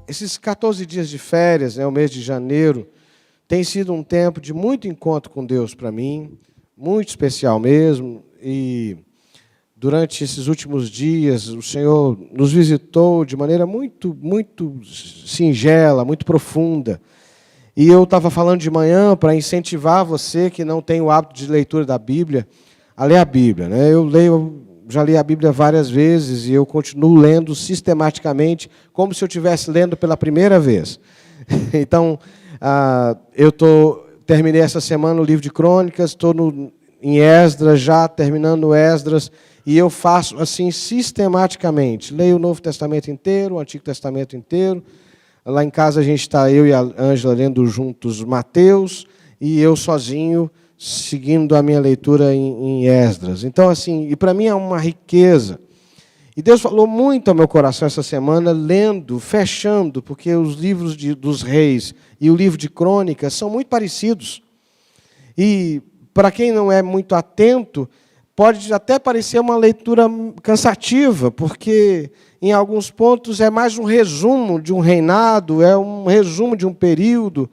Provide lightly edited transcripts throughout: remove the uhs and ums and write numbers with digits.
Esses 14 dias de férias, o mês de janeiro, tem sido um tempo de muito encontro com Deus para mim, muito especial mesmo. E durante esses últimos dias, o Senhor nos visitou de maneira muito singela, muito profunda. E eu estava falando de manhã para incentivar você que não tem o hábito de leitura da Bíblia, a ler a Bíblia. Eu já li a Bíblia várias vezes e eu continuo lendo sistematicamente, como se eu estivesse lendo pela primeira vez. Então, terminei essa semana o livro de Crônicas, estou em Esdras, já terminando Esdras, e eu faço assim sistematicamente. Leio o Novo Testamento inteiro, o Antigo Testamento inteiro. Lá em casa a gente está, eu e a Ângela, lendo juntos Mateus, e eu sozinho, seguindo a minha leitura em Esdras. Então, assim, e para mim é uma riqueza. E Deus falou muito ao meu coração essa semana, lendo, fechando, porque os livros dos reis e o livro de Crônicas são muito parecidos. E, para quem não é muito atento, pode até parecer uma leitura cansativa, porque, em alguns pontos, é mais um resumo de um reinado, é um resumo de um período.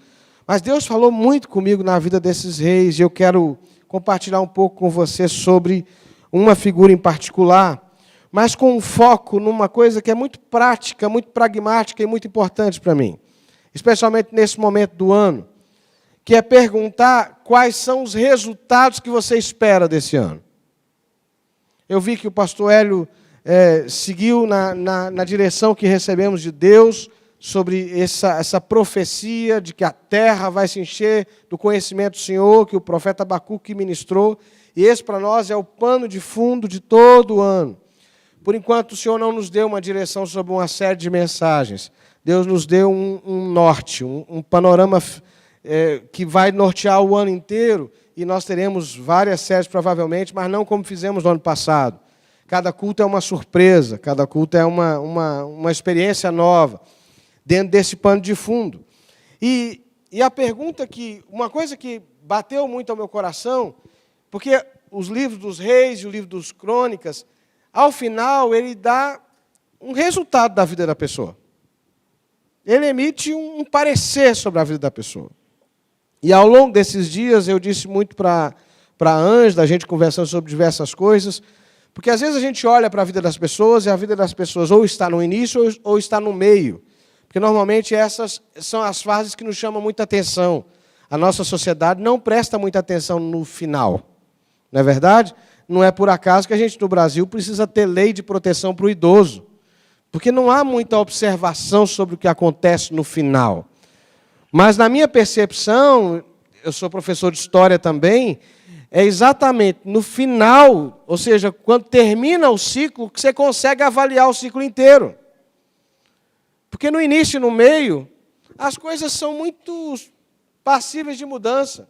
Mas Deus falou muito comigo na vida desses reis, e eu quero compartilhar um pouco com você sobre uma figura em particular, mas com um foco numa coisa que é muito prática, muito pragmática e muito importante para mim, especialmente nesse momento do ano, que é perguntar quais são os resultados que você espera desse ano. Eu vi que o pastor Hélio seguiu na direção que recebemos de Deus sobre essa profecia de que a terra vai se encher do conhecimento do Senhor, que o profeta Abacuque ministrou, e esse para nós é o pano de fundo de todo o ano. Por enquanto, o Senhor não nos deu uma direção sobre uma série de mensagens. Deus nos deu um norte, um panorama que vai nortear o ano inteiro, e nós teremos várias séries, provavelmente, mas não como fizemos no ano passado. Cada culto é uma surpresa, cada culto é uma experiência nova, dentro desse pano de fundo. E a pergunta uma coisa que bateu muito ao meu coração, porque os livros dos reis e o livro dos crônicas, ao final, ele dá um resultado da vida da pessoa. Ele emite um parecer sobre a vida da pessoa. E ao longo desses dias, eu disse muito para a Ângela, a gente conversando sobre diversas coisas, porque às vezes a gente olha para a vida das pessoas, e a vida das pessoas ou está no início ou está no meio. Porque normalmente essas são as fases que nos chamam muita atenção. A nossa sociedade não presta muita atenção no final. Não é verdade? Não é por acaso que a gente no Brasil precisa ter lei de proteção para o idoso. Porque não há muita observação sobre o que acontece no final. Mas na minha percepção, eu sou professor de história também, é exatamente no final, ou seja, quando termina o ciclo, que você consegue avaliar o ciclo inteiro. Porque no início e no meio, as coisas são muito passíveis de mudança.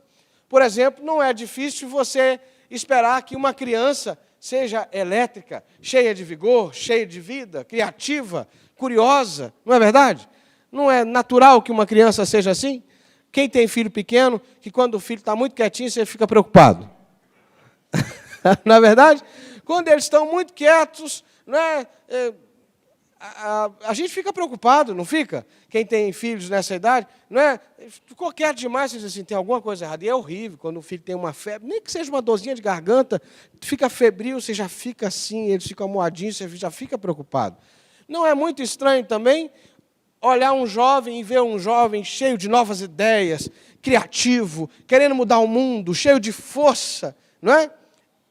Por exemplo, não é difícil você esperar que uma criança seja elétrica, cheia de vigor, cheia de vida, criativa, curiosa, não é verdade? Não é natural que uma criança seja assim? Quem tem filho pequeno, que quando o filho está muito quietinho, você fica preocupado. Não é verdade? Quando eles estão muito quietos, não é? A gente fica preocupado, não fica? Quem tem filhos nessa idade, não é? Ficou quieto demais, você diz assim, tem alguma coisa errada. E é horrível quando o filho tem uma febre, nem que seja uma dorzinha de garganta, fica febril, você já fica assim, eles ficam amuadinhos, você já fica preocupado. Não é muito estranho também olhar um jovem e ver um jovem cheio de novas ideias, criativo, querendo mudar o mundo, cheio de força, não é?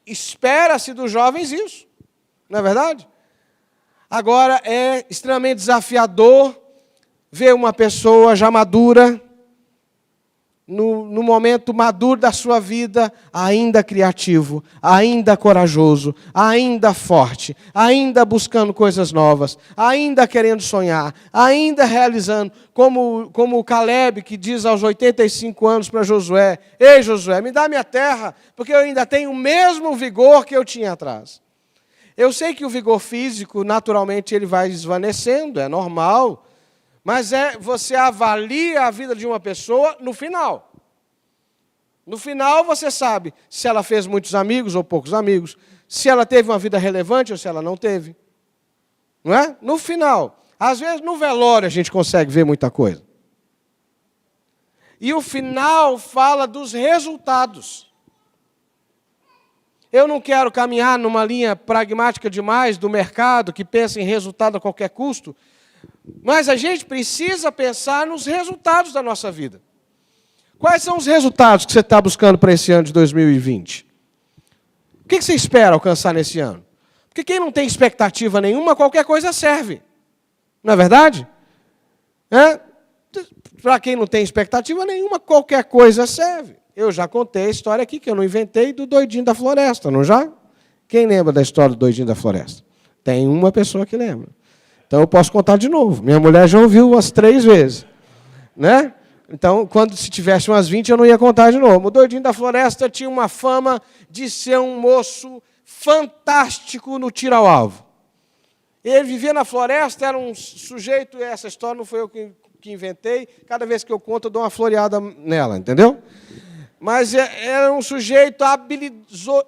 Espera-se dos jovens isso, não é verdade? Agora, é extremamente desafiador ver uma pessoa já madura, no momento maduro da sua vida, ainda criativo, ainda corajoso, ainda forte, ainda buscando coisas novas, ainda querendo sonhar, ainda realizando, como o Caleb, que diz aos 85 anos para Josué, ei Josué, me dá minha terra, porque eu ainda tenho o mesmo vigor que eu tinha atrás. Eu sei que o vigor físico, naturalmente, ele vai esvanecendo, é normal, mas você avalia a vida de uma pessoa no final. No final, você sabe se ela fez muitos amigos ou poucos amigos, se ela teve uma vida relevante ou se ela não teve. Não é? No final. Às vezes, no velório, a gente consegue ver muita coisa. E o final fala dos resultados. Eu não quero caminhar numa linha pragmática demais do mercado, que pensa em resultado a qualquer custo, mas a gente precisa pensar nos resultados da nossa vida. Quais são os resultados que você está buscando para esse ano de 2020? O que você espera alcançar nesse ano? Porque quem não tem expectativa nenhuma, qualquer coisa serve. Não é verdade? Para quem não tem expectativa nenhuma, qualquer coisa serve. Eu já contei a história aqui, que eu não inventei, do doidinho da floresta, não já? Quem lembra da história do doidinho da floresta? Tem uma pessoa que lembra. Então eu posso contar de novo. Minha mulher já ouviu umas 3 vezes. Né? Então, se tivesse umas 20, eu não ia contar de novo. O doidinho da floresta tinha uma fama de ser um moço fantástico no tiro ao alvo. Ele vivia na floresta, era um sujeito, e essa história não foi eu que inventei, cada vez que eu conto eu dou uma floreada nela, entendeu? Mas era um sujeito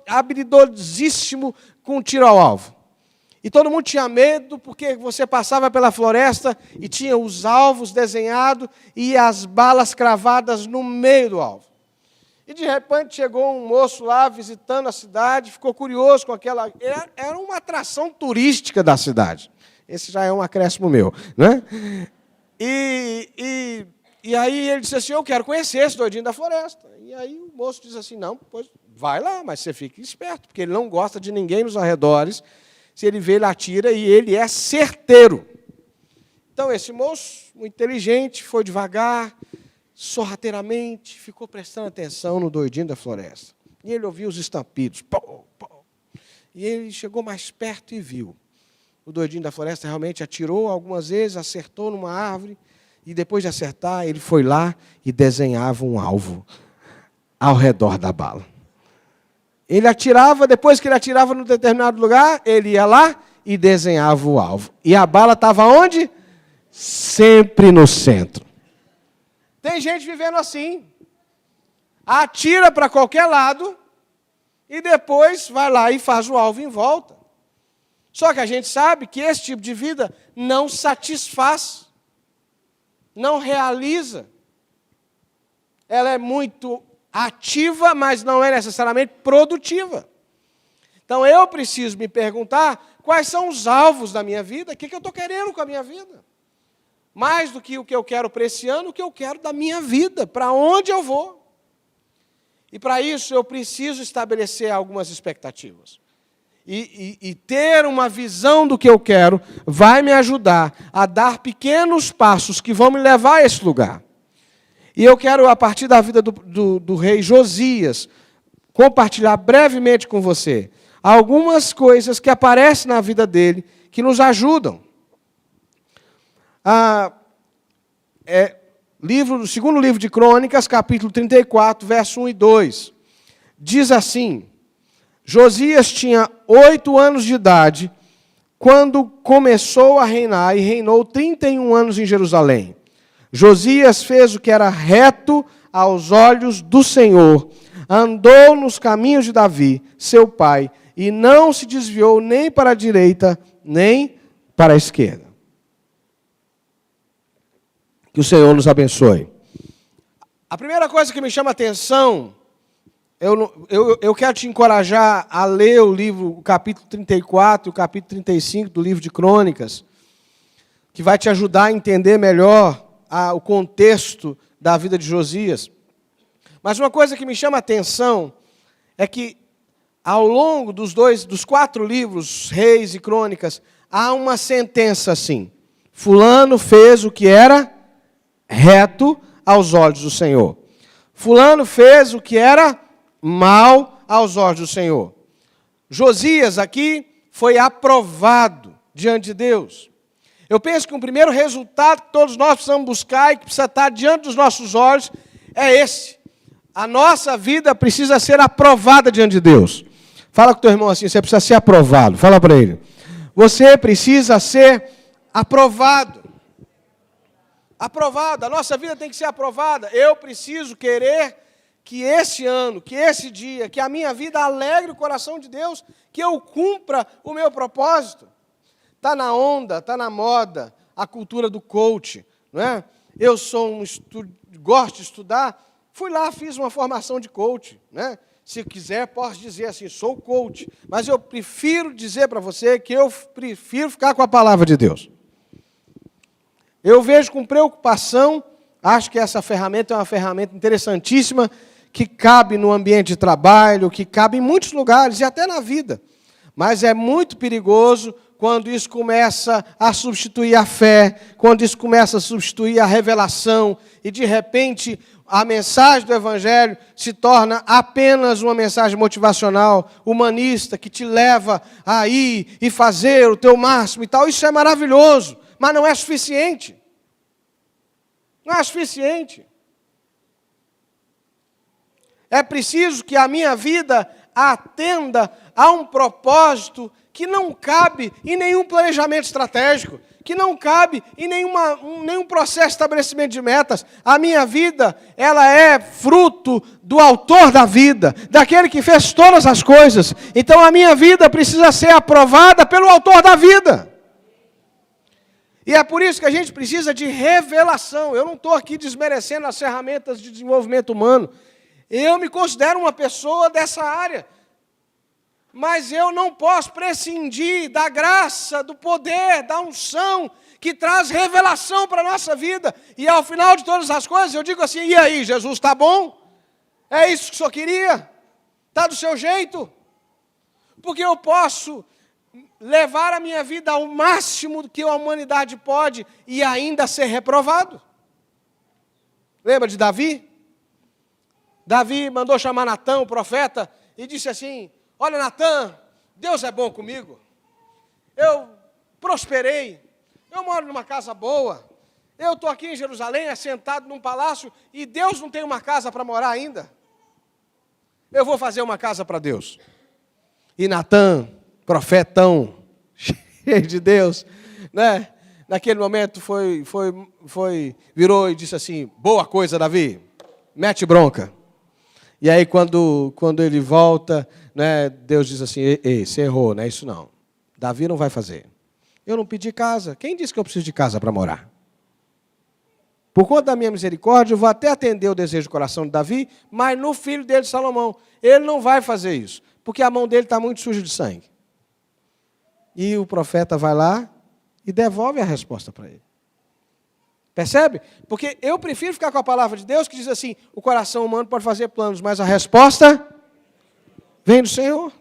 habilidosíssimo com tiro ao alvo. E todo mundo tinha medo, porque você passava pela floresta e tinha os alvos desenhados e as balas cravadas no meio do alvo. E, de repente, chegou um moço lá visitando a cidade, ficou curioso com aquela... Era uma atração turística da cidade. Esse já é um acréscimo meu. Né? E aí ele disse assim, eu quero conhecer esse doidinho da floresta. E aí o moço diz assim, não, pois vai lá, mas você fique esperto, porque ele não gosta de ninguém nos arredores. Se ele vê, ele atira e ele é certeiro. Então, esse moço, muito inteligente, foi devagar, sorrateiramente, ficou prestando atenção no doidinho da floresta. E ele ouviu os estampidos. Pô, pô. E ele chegou mais perto e viu. O doidinho da floresta realmente atirou algumas vezes, acertou numa árvore, e depois de acertar, ele foi lá e desenhava um alvo ao redor da bala. Ele atirava, depois que ele atirava num determinado lugar, ele ia lá e desenhava o alvo. E a bala estava onde? Sempre no centro. Tem gente vivendo assim. Atira para qualquer lado e depois vai lá e faz o alvo em volta. Só que a gente sabe que esse tipo de vida não satisfaz, não realiza. Ela é muito ativa, mas não é necessariamente produtiva. Então, eu preciso me perguntar quais são os alvos da minha vida, o que eu estou querendo com a minha vida. Mais do que o que eu quero para esse ano, o que eu quero da minha vida, para onde eu vou. E, para isso, eu preciso estabelecer algumas expectativas. E ter uma visão do que eu quero vai me ajudar a dar pequenos passos que vão me levar a esse lugar. E eu quero, a partir da vida do rei Josias, compartilhar brevemente com você algumas coisas que aparecem na vida dele que nos ajudam. Segundo livro de Crônicas, capítulo 34, verso 1 e 2. Diz assim, Josias tinha 8 anos de idade quando começou a reinar e reinou 31 anos em Jerusalém. Josias fez o que era reto aos olhos do Senhor, andou nos caminhos de Davi, seu pai, e não se desviou nem para a direita, nem para a esquerda. Que o Senhor nos abençoe. A primeira coisa que me chama a atenção, eu quero te encorajar a ler o capítulo 34 e o capítulo 35 do livro de Crônicas, que vai te ajudar a entender melhor o contexto da vida de Josias. Mas uma coisa que me chama a atenção é que, ao longo dos 4 livros, Reis e Crônicas, há uma sentença assim, fulano fez o que era reto aos olhos do Senhor. Fulano fez o que era mal aos olhos do Senhor. Josias aqui foi aprovado diante de Deus. Eu penso que o primeiro resultado que todos nós precisamos buscar e que precisa estar diante dos nossos olhos é esse. A nossa vida precisa ser aprovada diante de Deus. Fala com o teu irmão assim, você precisa ser aprovado. Fala para ele. Você precisa ser aprovado. Aprovado. A nossa vida tem que ser aprovada. Eu preciso querer que esse ano, que esse dia, que a minha vida alegre o coração de Deus, que eu cumpra o meu propósito. Está na onda, está na moda, a cultura do coach, não é? Eu gosto de estudar, fui lá, fiz uma formação de coach, né? Se quiser, posso dizer assim, sou coach, mas eu prefiro dizer para você que eu prefiro ficar com a palavra de Deus. Eu vejo com preocupação, acho que essa ferramenta é uma ferramenta interessantíssima, que cabe no ambiente de trabalho, que cabe em muitos lugares e até na vida. Mas é muito perigoso quando isso começa a substituir a fé, quando isso começa a substituir a revelação, e de repente a mensagem do Evangelho se torna apenas uma mensagem motivacional, humanista, que te leva a ir e fazer o teu máximo e tal. Isso é maravilhoso, mas não é suficiente. Não é suficiente. É preciso que a minha vida atenda a um propósito que não cabe em nenhum planejamento estratégico, que não cabe em nenhum processo de estabelecimento de metas. A minha vida, ela é fruto do autor da vida, daquele que fez todas as coisas. Então a minha vida precisa ser aprovada pelo autor da vida. E é por isso que a gente precisa de revelação. Eu não estou aqui desmerecendo as ferramentas de desenvolvimento humano. Eu me considero uma pessoa dessa área. Mas eu não posso prescindir da graça, do poder, da unção, que traz revelação para a nossa vida. E ao final de todas as coisas, eu digo assim, e aí, Jesus, está bom? É isso que o senhor queria? Está do seu jeito? Porque eu posso levar a minha vida ao máximo que a humanidade pode e ainda ser reprovado. Lembra de Davi? Davi mandou chamar Natã, o profeta, e disse assim, olha, Natã, Deus é bom comigo. Eu prosperei. Eu moro numa casa boa. Eu estou aqui em Jerusalém, assentado num palácio, e Deus não tem uma casa para morar ainda. Eu vou fazer uma casa para Deus. E Natã, profetão, cheio de Deus, né? Naquele momento virou e disse assim, boa coisa, Davi, mete bronca. E aí, quando ele volta, né, Deus diz assim, ei, você errou, não é isso não. Davi não vai fazer. Eu não pedi casa. Quem disse que eu preciso de casa para morar? Por conta da minha misericórdia, eu vou até atender o desejo do coração de Davi, mas no filho dele, Salomão, ele não vai fazer isso, porque a mão dele está muito suja de sangue. E o profeta vai lá e devolve a resposta para ele. Percebe? Porque eu prefiro ficar com a palavra de Deus que diz assim, o coração humano pode fazer planos, mas a resposta vem do Senhor.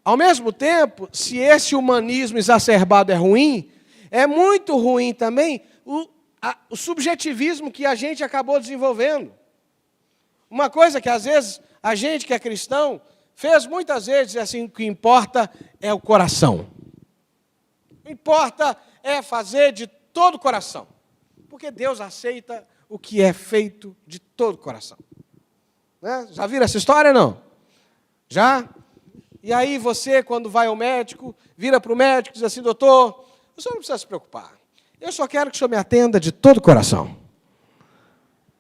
Ao mesmo tempo, se esse humanismo exacerbado é ruim, é muito ruim também o subjetivismo que a gente acabou desenvolvendo. Uma coisa que às vezes a gente que é cristão fez muitas vezes assim, o que importa é o coração. O que importa é fazer de todo o coração. Porque Deus aceita o que é feito de todo o coração. Né? Já viram essa história, não? Já? E aí você, quando vai ao médico, vira para o médico e diz assim, doutor, o senhor não precisa se preocupar. Eu só quero que o senhor me atenda de todo o coração.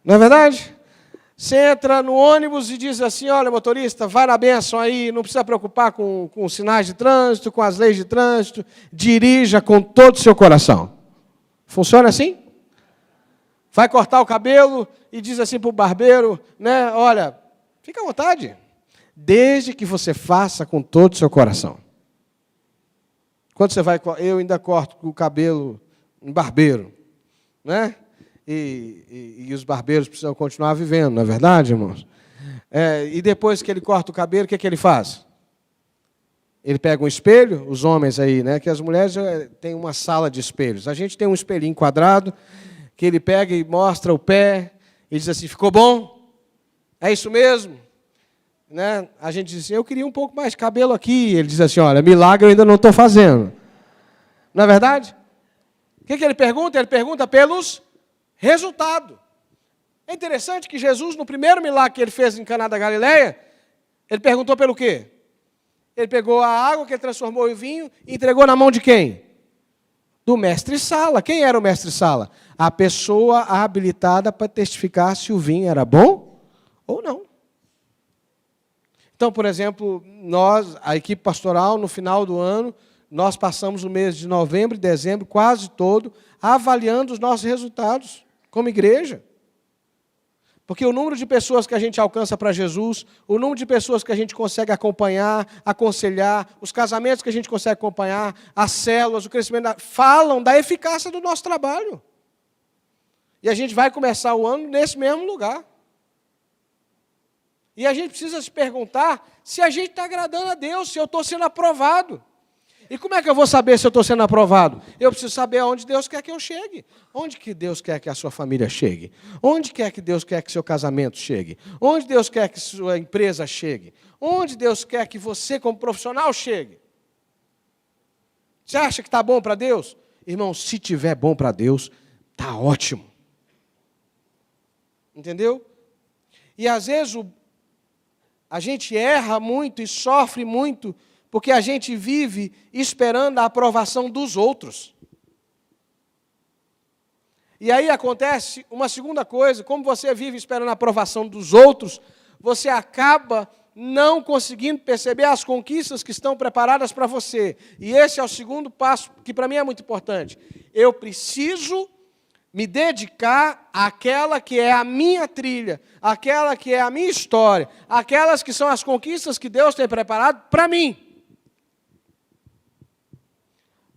Não é verdade? Você entra no ônibus e diz assim, olha, motorista, vai na bênção aí, não precisa preocupar com os sinais de trânsito, com as leis de trânsito, dirija com todo o seu coração. Funciona assim? Vai cortar o cabelo e diz assim para o barbeiro, né, olha, fica à vontade, desde que você faça com todo o seu coração. Quando você vai, eu ainda corto o cabelo em barbeiro, né? E os barbeiros precisam continuar vivendo, não é verdade, irmãos? E depois que ele corta o cabelo, o que ele faz? Ele pega um espelho, os homens aí, né? Que as mulheres têm uma sala de espelhos. A gente tem um espelhinho quadrado, que ele pega e mostra o pé, e diz assim, ficou bom? É isso mesmo? Né? A gente diz assim, eu queria um pouco mais de cabelo aqui. Ele diz assim, olha, milagre eu ainda não estou fazendo. Não é verdade? O que ele pergunta? Ele pergunta pelos resultados. É interessante que Jesus, no primeiro milagre que ele fez em Caná da Galileia, ele perguntou pelo quê? Ele pegou a água que ele transformou em vinho e entregou na mão de quem? Do mestre-sala. Quem era o mestre-sala? A pessoa habilitada para testificar se o vinho era bom ou não. Então, por exemplo, nós, a equipe pastoral, no final do ano, nós passamos o mês de novembro e dezembro quase todo avaliando os nossos resultados como igreja. Porque o número de pessoas que a gente alcança para Jesus, o número de pessoas que a gente consegue acompanhar, aconselhar, os casamentos que a gente consegue acompanhar, as células, o crescimento, falam da eficácia do nosso trabalho. E a gente vai começar o ano nesse mesmo lugar. E a gente precisa se perguntar se a gente está agradando a Deus, se eu estou sendo aprovado. E como é que eu vou saber se eu estou sendo aprovado? Eu preciso saber aonde Deus quer que eu chegue. Onde que Deus quer que a sua família chegue? Onde quer que Deus quer que seu casamento chegue? Onde Deus quer que sua empresa chegue? Onde Deus quer que você, como profissional, chegue? Você acha que está bom para Deus? Irmão, se tiver bom para Deus, está ótimo. Entendeu? E às vezes a gente erra muito e sofre muito porque a gente vive esperando a aprovação dos outros. E aí acontece uma segunda coisa, como você vive esperando a aprovação dos outros, você acaba não conseguindo perceber as conquistas que estão preparadas para você. E esse é o segundo passo, que para mim é muito importante. Eu preciso me dedicar àquela que é a minha trilha, àquela que é a minha história, aquelas que são as conquistas que Deus tem preparado para mim.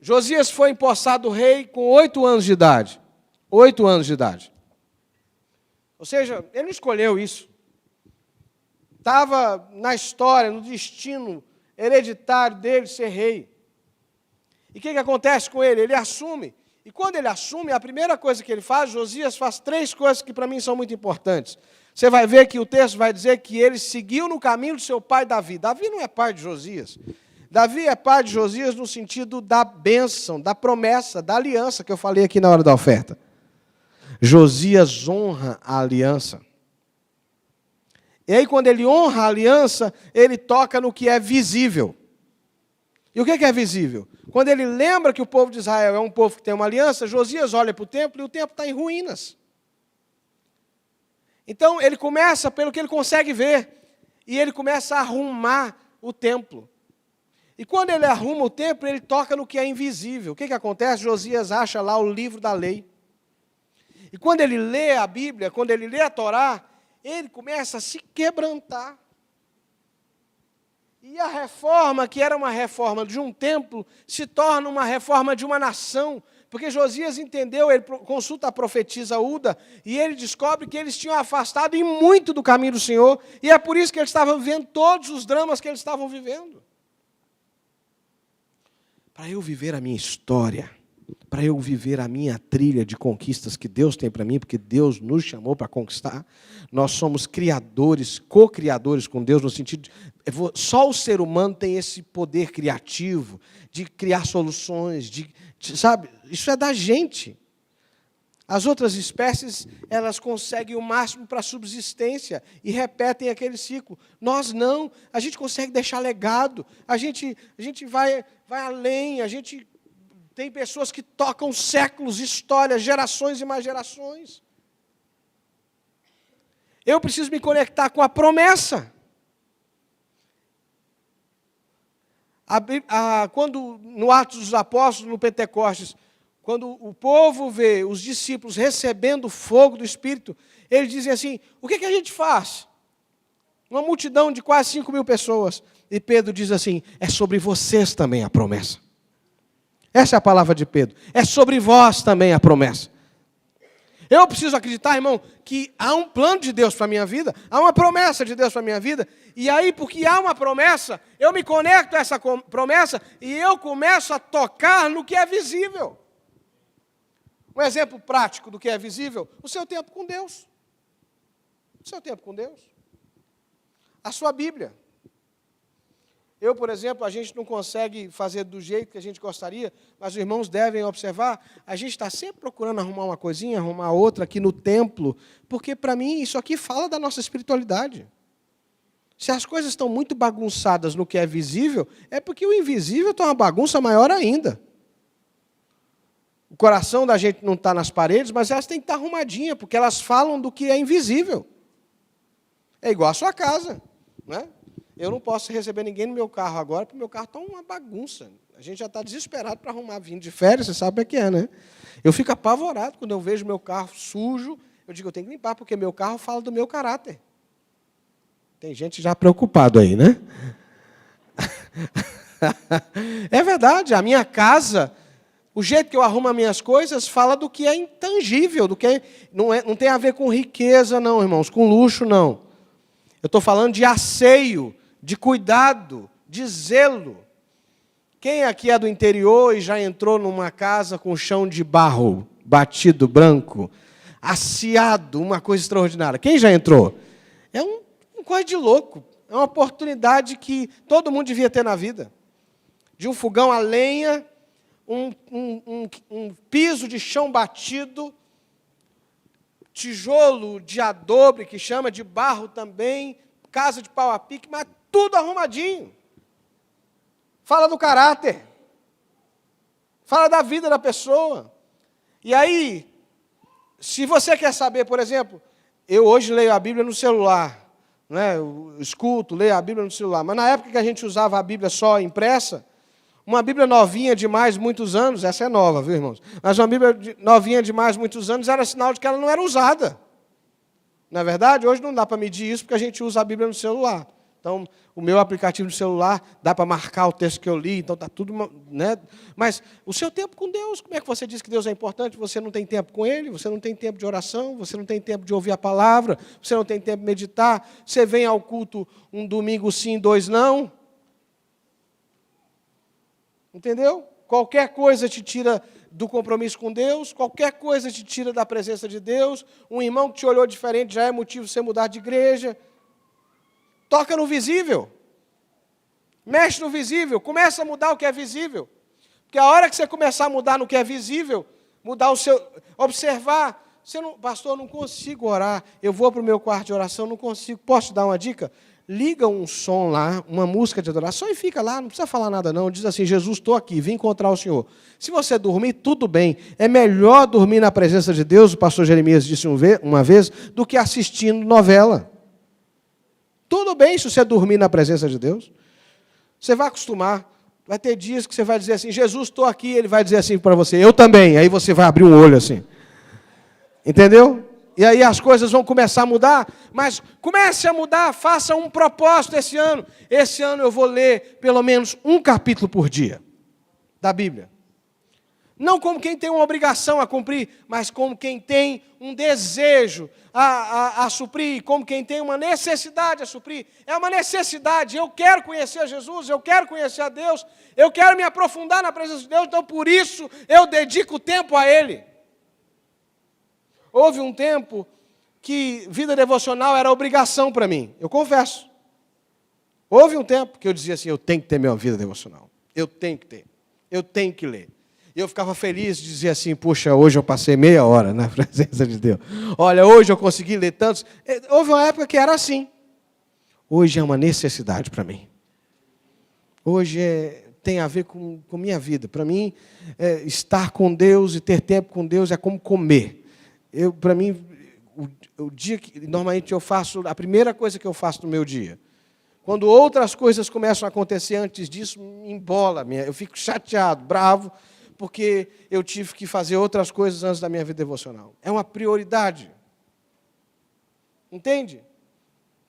Josias foi empossado rei com 8 anos de idade. 8 anos de idade. Ou seja, ele não escolheu isso. Estava na história, no destino hereditário dele ser rei. E o que acontece com ele? Ele assume. E quando ele assume, a primeira coisa que ele faz, Josias faz 3 coisas que para mim são muito importantes. Você vai ver que o texto vai dizer que ele seguiu no caminho do seu pai Davi. Davi não é pai de Josias. Davi é pai de Josias no sentido da bênção, da promessa, da aliança que eu falei aqui na hora da oferta. Josias honra a aliança. E aí, quando ele honra a aliança, ele toca no que é visível. E o que é visível? Quando ele lembra que o povo de Israel é um povo que tem uma aliança, Josias olha para o templo e o templo está em ruínas. Então, ele começa pelo que ele consegue ver. E ele começa a arrumar o templo. E quando ele arruma o templo, ele toca no que é invisível. O que acontece? Josias acha lá o livro da lei. E quando ele lê a Bíblia, quando ele lê a Torá, ele começa a se quebrantar. E a reforma, que era uma reforma de um templo, se torna uma reforma de uma nação. Porque Josias entendeu, ele consulta a profetisa Uda, e ele descobre que eles tinham afastado em muito do caminho do Senhor, e é por isso que eles estavam vivendo todos os dramas que eles estavam vivendo. Para eu viver a minha história, para eu viver a minha trilha de conquistas que Deus tem para mim, porque Deus nos chamou para conquistar, nós somos criadores, co-criadores com Deus, no sentido de, só o ser humano tem esse poder criativo, de criar soluções, sabe, isso é da gente. As outras espécies, elas conseguem o máximo para a subsistência e repetem aquele ciclo. Nós não, a gente consegue deixar legado, a gente vai além, a gente tem pessoas que tocam séculos, histórias, gerações e mais gerações. Eu preciso me conectar com a promessa. Quando no Atos dos Apóstolos, no Pentecostes, quando o povo vê os discípulos recebendo o fogo do Espírito, eles dizem assim, o que a gente faz? Uma multidão de quase 5.000 pessoas. E Pedro diz assim, é sobre vocês também a promessa. Essa é a palavra de Pedro. É sobre vós também a promessa. Eu preciso acreditar, irmão, que há um plano de Deus para a minha vida, há uma promessa de Deus para a minha vida, e aí, porque há uma promessa, eu me conecto a essa promessa e eu começo a tocar no que é visível. Um exemplo prático do que é visível, o seu tempo com Deus. O seu tempo com Deus. A sua Bíblia. Eu, por exemplo, a gente não consegue fazer do jeito que a gente gostaria, mas os irmãos devem observar, a gente está sempre procurando arrumar uma coisinha, arrumar outra aqui no templo, porque para mim isso aqui fala da nossa espiritualidade. Se as coisas estão muito bagunçadas no que é visível, é porque o invisível está uma bagunça maior ainda. O coração da gente não está nas paredes, mas elas têm que estar arrumadinhas, porque elas falam do que é invisível. É igual a sua casa, não é? Eu não posso receber ninguém no meu carro agora, porque o meu carro está uma bagunça. A gente já está desesperado para arrumar vindo de férias, você sabe o que é, né? Eu fico apavorado quando eu vejo meu carro sujo. Eu digo, eu tenho que limpar, porque meu carro fala do meu caráter. Tem gente já preocupado aí, né? É verdade, a minha casa, o jeito que eu arrumo as minhas coisas, fala do que é intangível, do que não tem a ver com riqueza, não, irmãos, com luxo, não. Eu estou falando de asseio, de cuidado, de zelo. Quem aqui é do interior e já entrou numa casa com chão de barro, batido, branco, asseado, uma coisa extraordinária? Quem já entrou? É um coisa de louco. É uma oportunidade que todo mundo devia ter na vida. De um fogão a lenha, um piso de chão batido, tijolo de adobe, que chama de barro também, casa de pau a pique, mas tudo arrumadinho. Fala do caráter. Fala da vida da pessoa. E aí, se você quer saber, por exemplo, eu hoje leio a Bíblia no celular, né? Eu escuto, leio a Bíblia no celular, mas na época que a gente usava a Bíblia só impressa, uma Bíblia novinha de mais muitos anos, essa é nova, viu, irmãos? Mas uma Bíblia novinha de mais muitos anos era sinal de que ela não era usada. Não é verdade? Hoje não dá para medir isso, porque a gente usa a Bíblia no celular. Então, o meu aplicativo do celular dá para marcar o texto que eu li, então está tudo, né? Mas o seu tempo com Deus, como é que você diz que Deus é importante? Você não tem tempo com Ele, você não tem tempo de oração, você não tem tempo de ouvir a palavra, você não tem tempo de meditar, você vem ao culto um domingo sim, 2 não. Entendeu? Qualquer coisa te tira do compromisso com Deus, qualquer coisa te tira da presença de Deus, um irmão que te olhou diferente já é motivo de você mudar de igreja. Toca no visível. Mexe no visível. Começa a mudar o que é visível. Porque a hora que você começar a mudar no que é visível, mudar o seu... Observar. Pastor, eu não consigo orar. Eu vou para o meu quarto de oração, não consigo. Posso te dar uma dica? Liga um som lá, uma música de adoração e fica lá. Não precisa falar nada não. Diz assim, Jesus, estou aqui, vim encontrar o Senhor. Se você dormir, tudo bem. É melhor dormir na presença de Deus, o pastor Jeremias disse uma vez, do que assistindo novela. Tudo bem se você dormir na presença de Deus. Você vai acostumar. Vai ter dias que você vai dizer assim, Jesus, estou aqui. Ele vai dizer assim para você, eu também. Aí você vai abrir um olho assim. Entendeu? E aí as coisas vão começar a mudar. Mas comece a mudar, faça um propósito esse ano. Esse ano eu vou ler pelo menos um capítulo por dia da Bíblia. Não como quem tem uma obrigação a cumprir, mas como quem tem um desejo a suprir, como quem tem uma necessidade a suprir. É uma necessidade, eu quero conhecer Jesus, eu quero conhecer a Deus, eu quero me aprofundar na presença de Deus, então por isso eu dedico tempo a Ele. Houve um tempo que vida devocional era obrigação para mim, eu confesso. Houve um tempo que eu dizia assim, eu tenho que ter minha vida devocional, eu tenho que ter, eu tenho que ler. E eu ficava feliz de dizer assim, puxa, hoje eu passei meia hora na presença de Deus. Olha, hoje eu consegui ler tantos. Houve uma época que era assim. Hoje é uma necessidade para mim. Hoje tem a ver com minha vida. Para mim, estar com Deus e ter tempo com Deus é como comer. Para mim, o dia que normalmente eu faço, a primeira coisa que eu faço no meu dia, quando outras coisas começam a acontecer antes disso, me embola, eu fico chateado, bravo, porque eu tive que fazer outras coisas antes da minha vida devocional. É uma prioridade. Entende?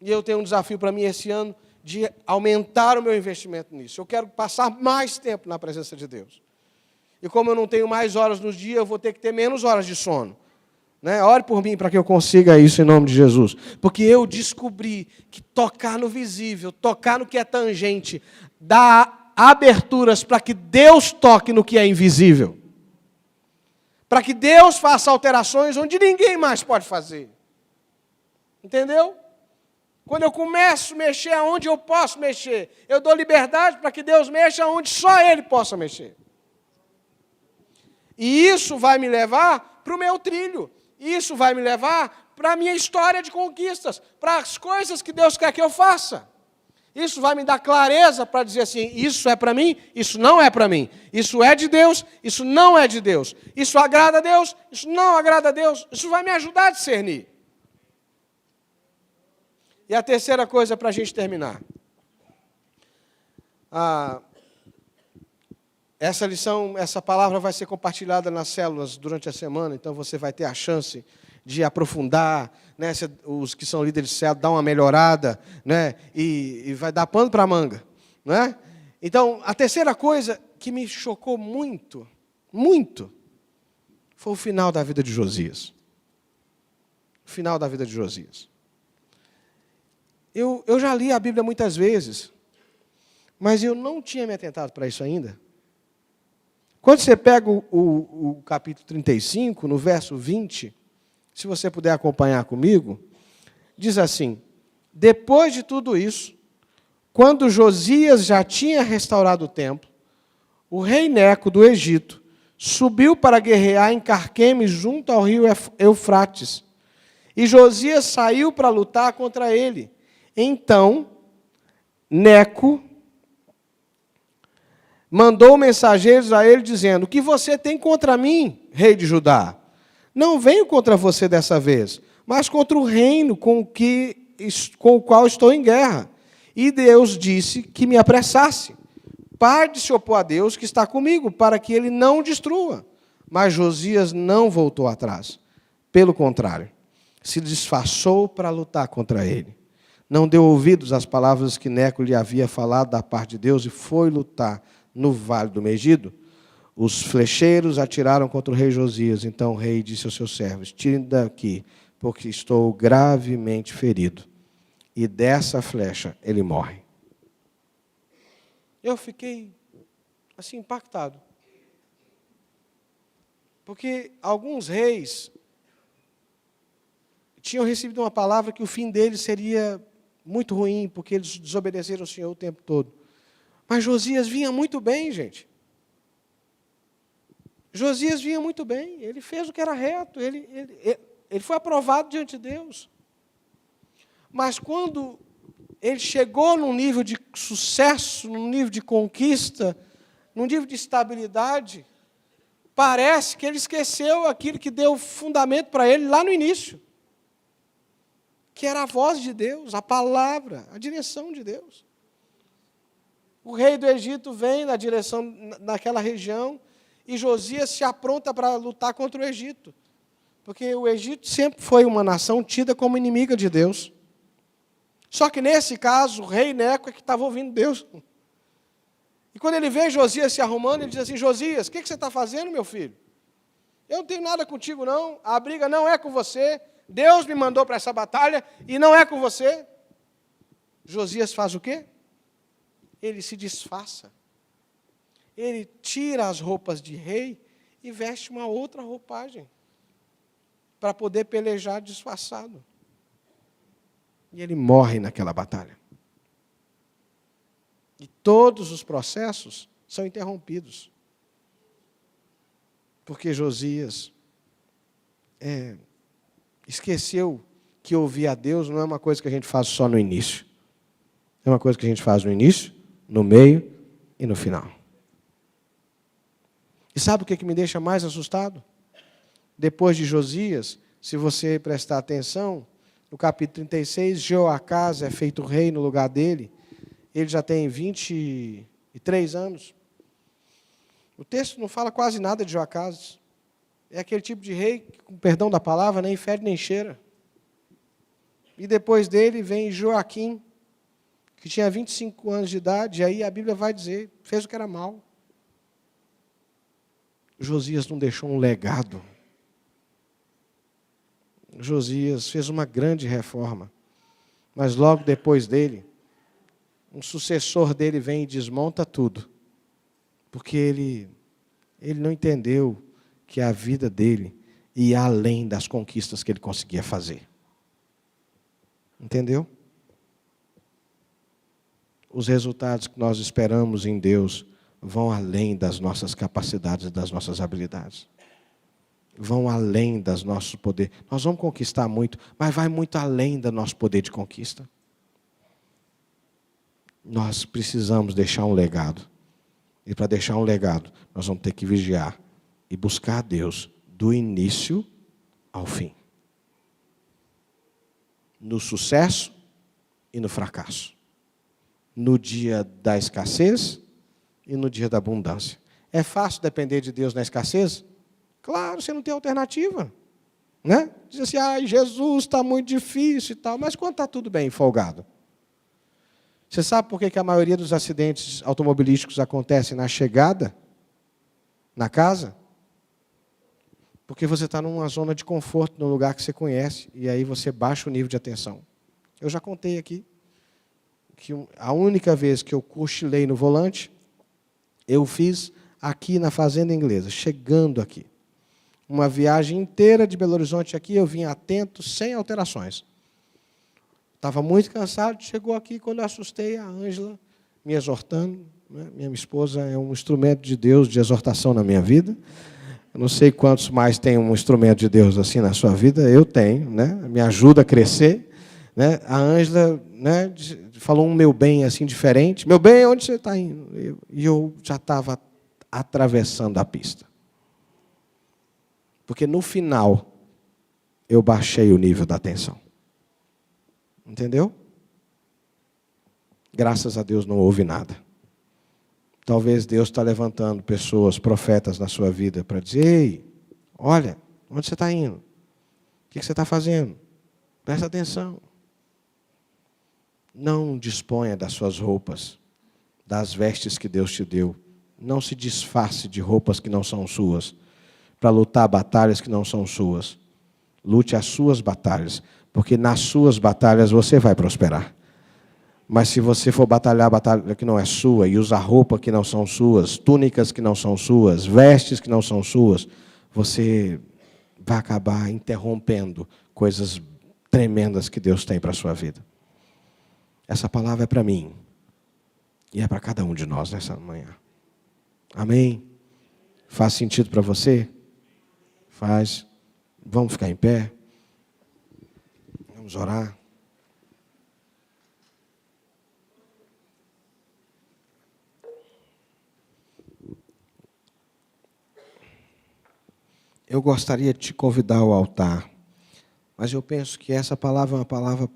E eu tenho um desafio para mim esse ano de aumentar o meu investimento nisso. Eu quero passar mais tempo na presença de Deus. E como eu não tenho mais horas no dia, eu vou ter que ter menos horas de sono. Né? Ore por mim para que eu consiga isso em nome de Jesus. Porque eu descobri que tocar no visível, tocar no que é tangente, dá aberturas para que Deus toque no que é invisível. Para que Deus faça alterações onde ninguém mais pode fazer. Entendeu? Quando eu começo a mexer aonde eu posso mexer, eu dou liberdade para que Deus mexa onde só Ele possa mexer. E isso vai me levar para o meu trilho. Isso vai me levar para a minha história de conquistas, para as coisas que Deus quer que eu faça. Isso vai me dar clareza para dizer assim, isso é para mim, isso não é para mim. Isso é de Deus, isso não é de Deus. Isso agrada a Deus, isso não agrada a Deus. Isso vai me ajudar a discernir. E a terceira coisa para a gente terminar. Essa lição, essa palavra vai ser compartilhada nas células durante a semana, então você vai ter a chance de aprofundar, né, os que são líderes de célula, dar uma melhorada, né, e vai dar pano para a manga. Né? Então, a terceira coisa que me chocou muito, muito, foi o final da vida de Josias. O final da vida de Josias. Eu já li a Bíblia muitas vezes, mas eu não tinha me atentado para isso ainda. Quando você pega o capítulo 35, no verso 20, se você puder acompanhar comigo, diz assim: depois de tudo isso, quando Josias já tinha restaurado o templo, o rei Neco do Egito subiu para guerrear em Carquemes, junto ao rio Eufrates. E Josias saiu para lutar contra ele. Então, Neco mandou mensageiros a ele, dizendo: o que você tem contra mim, rei de Judá? Não venho contra você dessa vez, mas contra o reino com o qual estou em guerra. E Deus disse que me apressasse. Pare de se opor a Deus que está comigo, para que ele não o destrua. Mas Josias não voltou atrás. Pelo contrário, se disfarçou para lutar contra ele. Não deu ouvidos às palavras que Neco lhe havia falado da parte de Deus e foi lutar no vale do Megido. Os flecheiros atiraram contra o rei Josias. Então o rei disse aos seus servos: tirem daqui, porque estou gravemente ferido. E dessa flecha ele morre. Eu fiquei assim impactado. Porque alguns reis tinham recebido uma palavra que o fim deles seria muito ruim, porque eles desobedeceram ao Senhor o tempo todo. Mas Josias vinha muito bem, gente. Josias vinha muito bem. Ele fez o que era reto. Ele foi aprovado diante de Deus. Mas quando ele chegou num nível de sucesso, num nível de conquista, num nível de estabilidade, parece que ele esqueceu aquilo que deu fundamento para ele lá no início, que era a voz de Deus, a palavra, a direção de Deus. O rei do Egito vem na direção naquela região e Josias se apronta para lutar contra o Egito, porque o Egito sempre foi uma nação tida como inimiga de Deus. Só que, nesse caso, o rei Neco é que estava ouvindo Deus. E quando ele vê Josias se arrumando, ele diz assim: Josias, o que você está fazendo, meu filho? Eu não tenho nada contigo, não. A briga não é com você. Deus me mandou para essa batalha e não é com você. Josias faz o quê? Ele se disfarça. Ele tira as roupas de rei e veste uma outra roupagem para poder pelejar disfarçado. E ele morre naquela batalha. E todos os processos são interrompidos. Porque Josias esqueceu que ouvir a Deus não é uma coisa que a gente faz só no início. É uma coisa que a gente faz no início, no meio e no final. E sabe o que me deixa mais assustado? Depois de Josias, se você prestar atenção, no capítulo 36, Jeoacás é feito rei no lugar dele. Ele já tem 23 anos. O texto não fala quase nada de Jeoacás. É aquele tipo de rei que, com perdão da palavra, nem fede nem cheira. E depois dele vem Joaquim, que tinha 25 anos de idade, e aí a Bíblia vai dizer, fez o que era mal. Josias não deixou um legado. Josias fez uma grande reforma, mas logo depois dele, um sucessor dele vem e desmonta tudo, porque ele não entendeu que a vida dele ia além das conquistas que ele conseguia fazer. Entendeu? Os resultados que nós esperamos em Deus vão além das nossas capacidades e das nossas habilidades. Vão além das nossos poderes. Nós vamos conquistar muito, mas vai muito além do nosso poder de conquista. Nós precisamos deixar um legado. E para deixar um legado, nós vamos ter que vigiar e buscar a Deus do início ao fim. No sucesso e no fracasso. no dia da escassez e no dia da abundância. É fácil depender de Deus na escassez? Claro, você não tem alternativa. Né? Diz assim, Jesus, está muito difícil e tal, mas quando está tudo bem, folgado? Você sabe por que a maioria dos acidentes automobilísticos acontecem na chegada, na casa? Porque você está numa zona de conforto, num lugar que você conhece, e aí você baixa o nível de atenção. Eu já contei aqui que a única vez que eu cochilei no volante, eu fiz aqui na Fazenda Inglesa, chegando aqui. Uma viagem inteira de Belo Horizonte aqui, eu vim atento, sem alterações. Estava muito cansado, chegou aqui, quando eu assustei, a Ângela me exortando. Né? Minha esposa é um instrumento de Deus, de exortação na minha vida. Eu não sei quantos mais têm um instrumento de Deus assim na sua vida, eu tenho, né? Me ajuda a crescer. Né? A Ângela, né, falou um meu bem assim diferente. Meu bem, onde você está indo? E eu já estava atravessando a pista. Porque no final, eu baixei o nível da tensão. Entendeu? Graças a Deus não houve nada. Talvez Deus está levantando pessoas, profetas na sua vida, para dizer, ei, olha, onde você está indo? O que você está fazendo? Presta atenção. Não disponha das suas roupas, das vestes que Deus te deu. Não se disfarce de roupas que não são suas, para lutar batalhas que não são suas. Lute as suas batalhas, porque nas suas batalhas você vai prosperar. Mas se você for batalhar a batalha que não é sua, e usar roupa que não são suas, túnicas que não são suas, vestes que não são suas, você vai acabar interrompendo coisas tremendas que Deus tem para a sua vida. Essa palavra é para mim, e é para cada um de nós nessa manhã. Amém? Faz sentido para você? Faz. Vamos ficar em pé? Vamos orar? Eu gostaria de te convidar ao altar, mas eu penso que essa palavra é uma palavra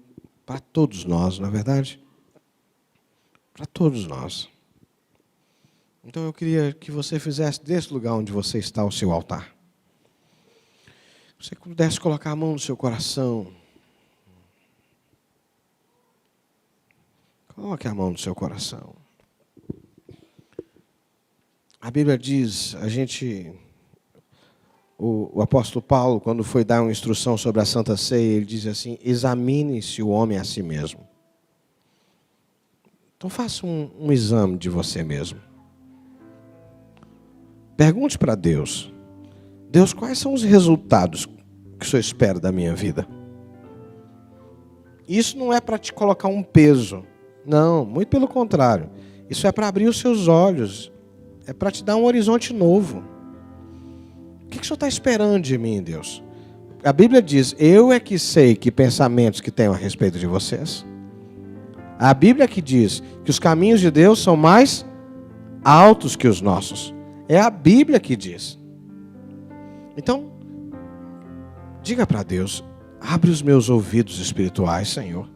para todos nós, não é verdade? Para todos nós. Então eu queria que você fizesse desse lugar onde você está o seu altar. Você pudesse colocar a mão no seu coração. Coloque a mão no seu coração. A Bíblia diz, o apóstolo Paulo, quando foi dar uma instrução sobre a Santa Ceia, ele diz assim, examine-se o homem a si mesmo. Então faça um exame de você mesmo. Pergunte para Deus, Deus, quais são os resultados que o Senhor espera da minha vida? Isso não é para te colocar um peso, não, muito pelo contrário. Isso é para abrir os seus olhos, é para te dar um horizonte novo. O que o Senhor está esperando de mim, Deus? A Bíblia diz, eu é que sei que pensamentos que tenho a respeito de vocês. A Bíblia que diz que os caminhos de Deus são mais altos que os nossos. É a Bíblia que diz. Então, diga para Deus, abre os meus ouvidos espirituais, Senhor.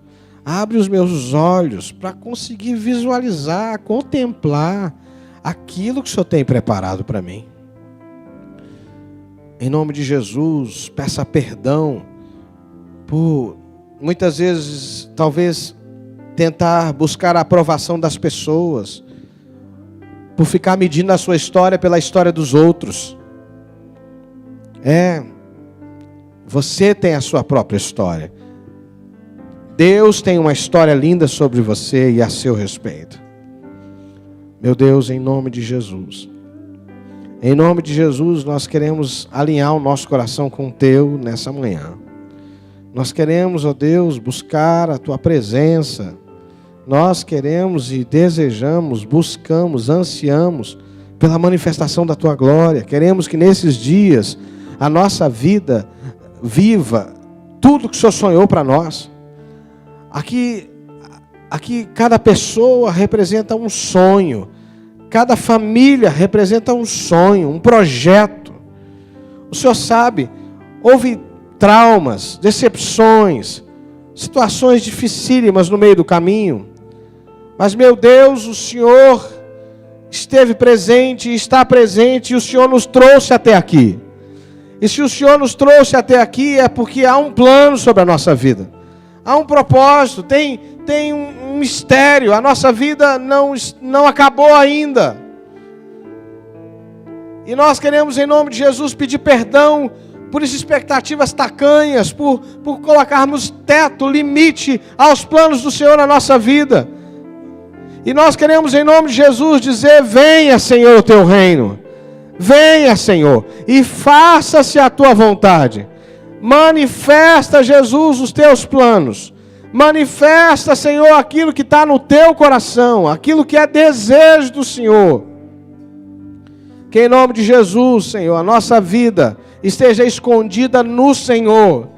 Abre os meus olhos para conseguir visualizar, contemplar aquilo que o Senhor tem preparado para mim. Em nome de Jesus, peça perdão por, muitas vezes, talvez, tentar buscar a aprovação das pessoas, por ficar medindo a sua história pela história dos outros. Você tem a sua própria história. Deus tem uma história linda sobre você e a seu respeito. Meu Deus, em nome de Jesus. Em nome de Jesus, nós queremos alinhar o nosso coração com o Teu nessa manhã. Nós queremos, ó Deus, buscar a Tua presença. Nós queremos e desejamos, buscamos, ansiamos pela manifestação da Tua glória. Queremos que nesses dias a nossa vida viva tudo que o Senhor sonhou para nós. Aqui cada pessoa representa um sonho. Cada família representa um sonho, um projeto. O Senhor sabe, houve traumas, decepções, situações dificílimas no meio do caminho. Mas, meu Deus, o Senhor esteve presente, está presente, e o Senhor nos trouxe até aqui. E se o Senhor nos trouxe até aqui, é porque há um plano sobre a nossa vida. Há um propósito, tem um mistério. A nossa vida não acabou ainda. E nós queremos, em nome de Jesus, pedir perdão por expectativas tacanhas, por colocarmos teto, limite aos planos do Senhor na nossa vida. E nós queremos, em nome de Jesus, dizer: venha, Senhor, o teu reino. Venha, Senhor, e faça-se a tua vontade. Manifesta, Jesus, os teus planos. Manifesta, Senhor, aquilo que está no teu coração, aquilo que é desejo do Senhor. Que em nome de Jesus, Senhor, a nossa vida esteja escondida no Senhor.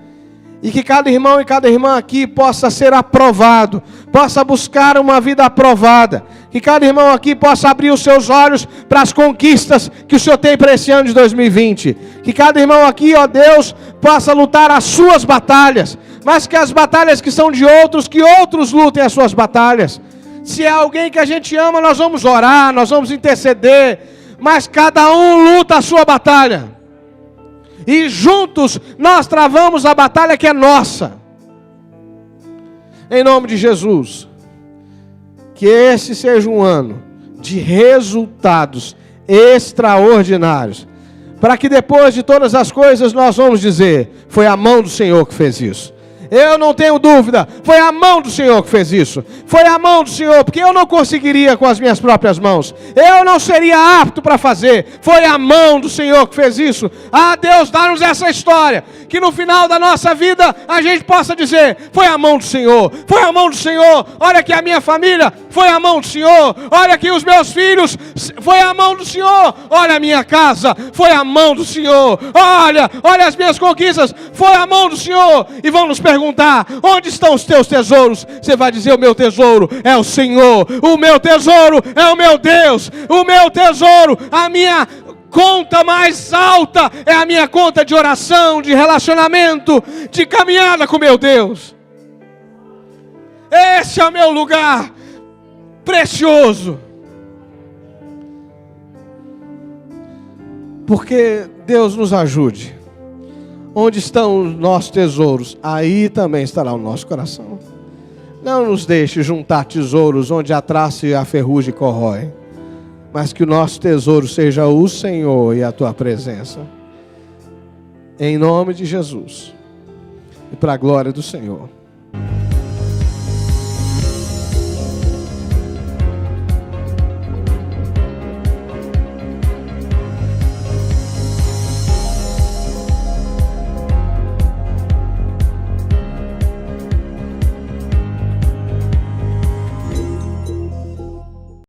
E que cada irmão e cada irmã aqui possa ser aprovado, possa buscar uma vida aprovada. Que cada irmão aqui possa abrir os seus olhos para as conquistas que o Senhor tem para esse ano de 2020. Que cada irmão aqui, ó Deus, possa lutar as suas batalhas. Mas que as batalhas que são de outros, que outros lutem as suas batalhas. Se é alguém que a gente ama, nós vamos orar, nós vamos interceder. Mas cada um luta a sua batalha. E juntos nós travamos a batalha que é nossa. Em nome de Jesus. Que esse seja um ano de resultados extraordinários. Para que depois de todas as coisas nós vamos dizer: foi a mão do Senhor que fez isso. Eu não tenho dúvida, foi a mão do Senhor que fez isso. Foi a mão do Senhor, porque eu não conseguiria com as minhas próprias mãos. Eu não seria apto para fazer. Foi a mão do Senhor que fez isso. Ah, Deus, dá-nos essa história, que no final da nossa vida a gente possa dizer: foi a mão do Senhor, foi a mão do Senhor. Olha aqui a minha família, foi a mão do Senhor. Olha aqui os meus filhos, foi a mão do Senhor. Olha a minha casa, foi a mão do Senhor. Olha as minhas conquistas, foi a mão do Senhor. E vão nos perguntar: onde estão os teus tesouros? Você vai dizer: o meu tesouro é o Senhor, o meu tesouro é o meu Deus, o meu tesouro, a minha conta mais alta é a minha conta de oração, de relacionamento, de caminhada com meu Deus. Esse é o meu lugar precioso. Porque Deus nos ajude. Onde estão os nossos tesouros, aí também estará o nosso coração. Não nos deixe juntar tesouros onde a traça e a ferrugem corroem, mas que o nosso tesouro seja o Senhor e a tua presença. Em nome de Jesus. E para a glória do Senhor.